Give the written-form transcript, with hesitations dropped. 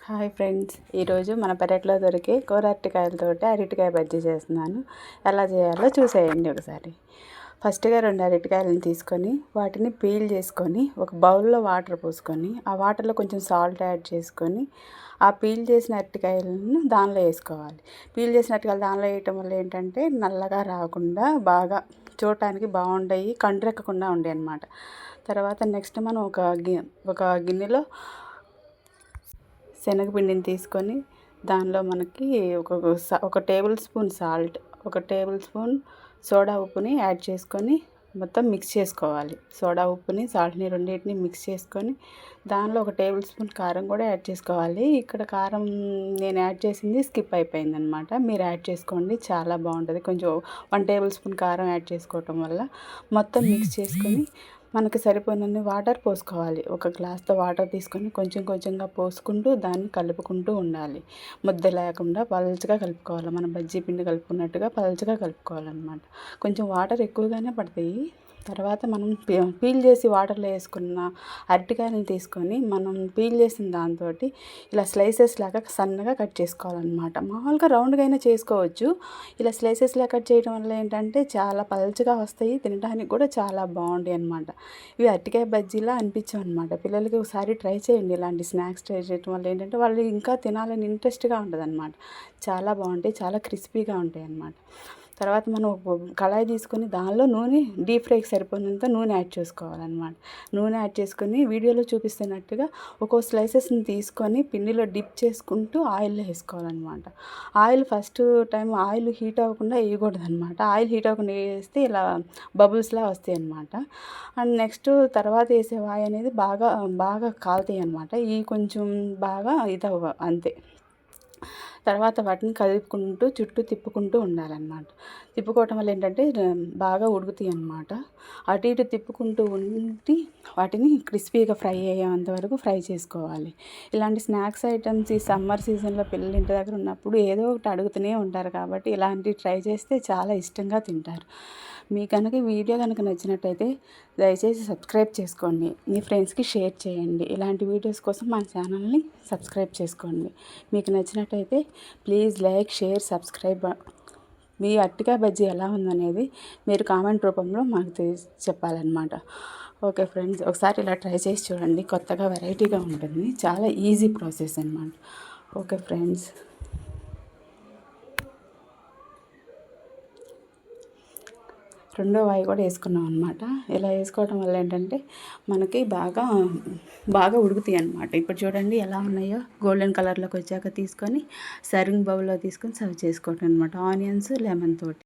Hi friends, ఈరోజు మన పెరట్లో దొరికే కూర అరటికాయలతోటి అరటికాయ బజ్జీ చేస్తున్నాను. ఎలా చేయాలో చూసేయండి ఒకసారి. ఫస్ట్గా 2 అరటికాయలను తీసుకొని వాటిని పీల్ చేసుకొని ఒక బౌల్లో వాటర్ పోసుకొని ఆ వాటర్లో కొంచెం సాల్ట్ యాడ్ చేసుకొని ఆ పీల్ చేసిన అరటికాయలను దానిలో వేసుకోవాలి. పీల్ చేసిన అరటికాయలు దానిలో వేయటం వల్ల ఏంటంటే నల్లగా రాకుండా బాగా చూడటానికి బాగుంటాయి, కండ్రెక్కకుండా ఉంటాయి అన్నమాట. తర్వాత నెక్స్ట్ మనం ఒక గిన్నెలో శనగపిండిని తీసుకొని దానిలో మనకి ఒక టేబుల్ స్పూన్ సాల్ట్, ఒక టేబుల్ స్పూన్ సోడా ఉప్పుని యాడ్ చేసుకొని మొత్తం మిక్స్ చేసుకోవాలి. సోడా ఉప్పుని సాల్ట్ని రెండింటిని మిక్స్ చేసుకొని దానిలో ఒక టేబుల్ స్పూన్ కారం కూడా యాడ్ చేసుకోవాలి. ఇక్కడ కారం నేను యాడ్ చేసింది స్కిప్ అయిపోయింది అనమాట. మీరు యాడ్ చేసుకోండి, చాలా బాగుంటుంది. కొంచెం 1 టేబుల్ స్పూన్ కారం యాడ్ చేసుకోవటం వల్ల మొత్తం మిక్స్ చేసుకొని మనకు సరిపోయినన్ని వాటర్ పోసుకోవాలి. ఒక గ్లాస్తో వాటర్ తీసుకొని కొంచెం కొంచెంగా పోసుకుంటూ దాన్ని కలుపుకుంటూ ఉండాలి. ముద్ద లేకుండా పల్చగా కలుపుకోవాలి. మనం బజ్జీ పిండి కలుపుకున్నట్టుగా పల్చగా కలుపుకోవాలన్నమాట. కొంచెం వాటర్ ఎక్కువగానే పడతాయి. తర్వాత మనం పీల్ చేసి వాటర్లో వేసుకున్న అరటికాయలను తీసుకొని మనం పీల్ చేసిన దాంతో ఇలా స్లైసెస్ లాగా సన్నగా కట్ చేసుకోవాలన్నమాట. మామూలుగా రౌండ్గా అయినా చేసుకోవచ్చు. ఇలా స్లైసెస్ లాగా కట్ చేయడం వల్ల ఏంటంటే చాలా పల్చగా వస్తాయి, తినడానికి కూడా చాలా బాగుంటాయి అన్నమాట. ఇవి అరటికాయ బజ్జీలా అనిపించవు అనమాట. పిల్లలకి ఒకసారి ట్రై చేయండి. ఇలాంటి స్నాక్స్ ట్రై చేయడం వల్ల ఏంటంటే వాళ్ళు ఇంకా తినాలని ఇంట్రెస్ట్గా ఉంటుంది అనమాట. చాలా బాగుంటాయి, చాలా క్రిస్పీగా ఉంటాయి అన్నమాట. తర్వాత మనం కళాయి తీసుకొని దానిలో నూనె డీప్ ఫ్రైకి సరిపోయినంత నూనె యాడ్ చేసుకోవాలన్నమాట. నూనె యాడ్ చేసుకొని వీడియోలో చూపిస్తున్నట్టుగా ఒక్కో స్లైసెస్ని తీసుకొని పిండిలో డిప్ చేసుకుంటూ ఆయిల్లో వేసుకోవాలన్నమాట. Oil first time oil heat అవ్వకుండా వేయకూడదు అనమాట. ఆయిల్ హీట్ అవ్వకుండా వేస్తే ఇలా బబుల్స్లా వస్తాయి అన్నమాట. అండ్ నెక్స్ట్ తర్వాత వేసే ఆయిల్ అనేది బాగా బాగా కాలుతాయి అన్నమాట. ఇవి కొంచెం బాగా అంతే. తర్వాత వాటిని కలుపుకుంటూ చుట్టూ తిప్పుకుంటూ ఉండాలన్నమాట. తిప్పుకోవటం వల్ల ఏంటంటే బాగా ఉడుకుతాయి అన్నమాట. అటు ఇటు తిప్పుకుంటూ ఉండి వాటిని క్రిస్పీగా ఫ్రై అయ్యేంత వరకు ఫ్రై చేసుకోవాలి. ఇలాంటి స్నాక్స్ ఐటమ్స్ ఈ సమ్మర్ సీజన్లో పిల్లలు ఇంటి దగ్గర ఉన్నప్పుడు ఏదో ఒకటి అడుగుతూనే ఉంటారు కాబట్టి ఇలాంటివి ట్రై చేస్తే చాలా ఇష్టంగా తింటారు. మీ కనుక ఈ వీడియో కనుక నచ్చినట్టయితే దయచేసి సబ్స్క్రైబ్ చేసుకోండి, మీ ఫ్రెండ్స్కి షేర్ చేయండి. ఇలాంటి వీడియోస్ కోసం మన ఛానల్ని సబ్స్క్రైబ్ చేసుకోండి. మీకు నచ్చినట్టయితే ప్లీజ్ లైక్, షేర్, సబ్స్క్రైబ్. మీ అరటికాయ బజ్జీ ఎలా ఉందనేది మీరు కామెంట్ రూపంలో మాకు చెప్పాలన్నమాట. ఓకే ఫ్రెండ్స్, ఒకసారి ఇలా ట్రై చేసి చూడండి. కొత్తగా వెరైటీగా ఉంటుంది, చాలా ఈజీ ప్రాసెస్ అన్నమాట. Okay friends. రెండో వాయి కూడా వేసుకున్నాం అనమాట. ఇలా వేసుకోవడం వల్ల ఏంటంటే మనకి బాగా బాగా ఉడుకుతాయి అనమాట. ఇప్పుడు చూడండి ఎలా ఉన్నాయో. గోల్డెన్ కలర్లోకి వచ్చాక తీసుకొని సర్వింగ్ బౌల్లో తీసుకొని సర్వ్ చేసుకోవటం అనమాట. ఆనియన్స్, లెమన్ తోటి.